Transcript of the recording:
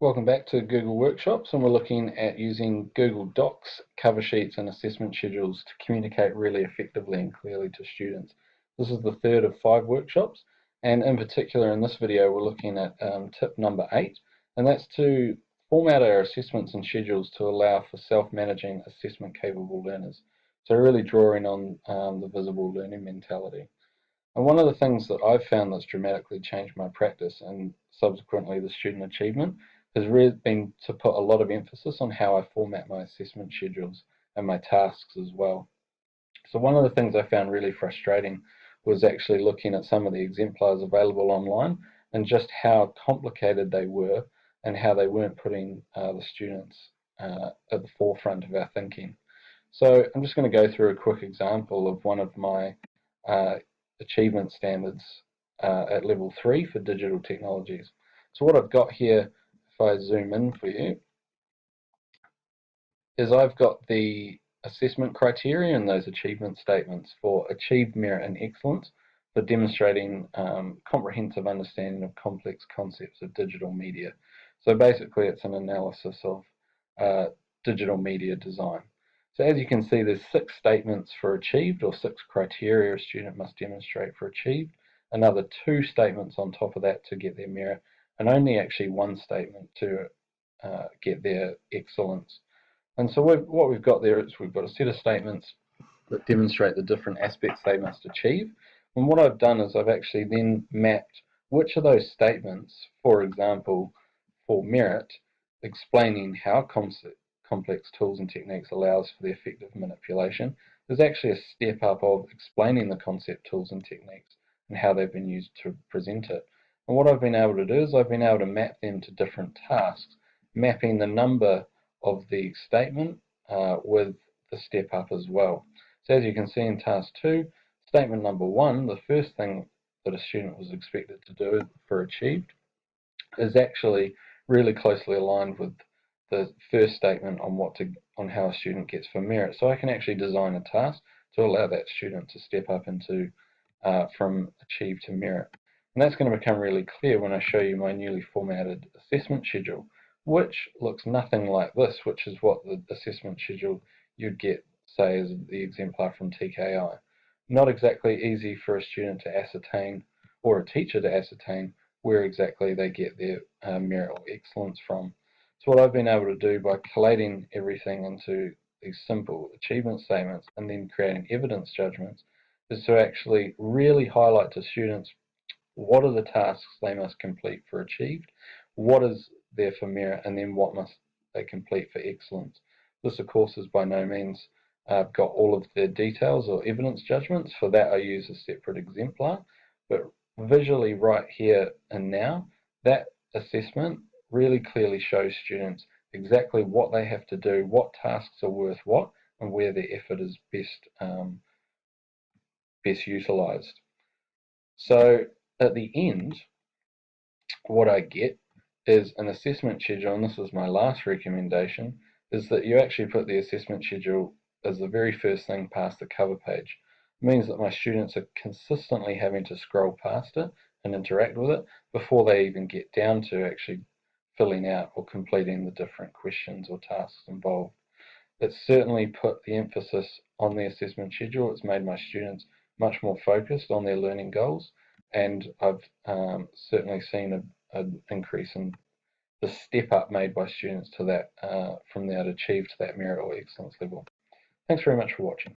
Welcome back to Google Workshops, and we're looking at using Google Docs, cover sheets and assessment schedules to communicate really effectively and clearly to students. This is the third of 5 workshops, and in particular in this video we're looking at tip number 8, and that's to format our assessments and schedules to allow for self-managing assessment capable learners. So really drawing on the visible learning mentality. And one of the things that I've found that's dramatically changed my practice and subsequently the student achievement has really been to put a lot of emphasis on how I format my assessment schedules and my tasks as well. So one of the things I found really frustrating was actually looking at some of the exemplars available online and just how complicated they were and how they weren't putting the students at the forefront of our thinking. So I'm just going to go through a quick example of one of my achievement standards at level 3 for digital technologies. So what I've got here, if I zoom in for you, is I've got the assessment criteria and those achievement statements for achieved merit and excellence for demonstrating comprehensive understanding of complex concepts of digital media. So basically it's an analysis of digital media design. So as you can see, there's 6 statements for achieved, or 6 criteria a student must demonstrate for achieved, another 2 statements on top of that to get their merit, and only actually 1 statement to get their excellence. And so what we've got there is we've got a set of statements that demonstrate the different aspects they must achieve. And what I've done is I've actually then mapped which of those statements, for example, for merit, explaining how complex tools and techniques allows for the effective manipulation, is actually a step up of explaining the concept, tools and techniques and how they've been used to present it. And what I've been able to do is I've been able to map them to different tasks, mapping the number of the statement with the step up as well. So as you can see in task 2, statement number 1, the first thing that a student was expected to do for achieved is actually really closely aligned with the first statement on how a student gets for merit. So I can actually design a task to allow that student to step up into from achieved to merit. And that's going to become really clear when I show you my newly formatted assessment schedule, which looks nothing like this, which is what the assessment schedule you'd get, say, as the exemplar from TKI. Not exactly easy for a student to ascertain, or a teacher to ascertain, where exactly they get their merit or excellence from. So what I've been able to do by collating everything into these simple achievement statements and then creating evidence judgments is to actually really highlight to students what are the tasks they must complete for achieved, what is there for merit, and then what must they complete for excellence. This, of course, is by no means got all of the details or evidence judgments. For that I use a separate exemplar, but visually right here and now, that assessment really clearly shows students exactly what they have to do, what tasks are worth what, and where their effort is best utilised. So at the end, what I get is an assessment schedule, and this is my last recommendation, is that you actually put the assessment schedule as the very first thing past the cover page. It means that my students are consistently having to scroll past it and interact with it before they even get down to actually filling out or completing the different questions or tasks involved. It's certainly put the emphasis on the assessment schedule. It's made my students much more focused on their learning goals, and I've certainly seen an increase in the step up made by students to that from that achieved to that merit or excellence level. Thanks very much for watching.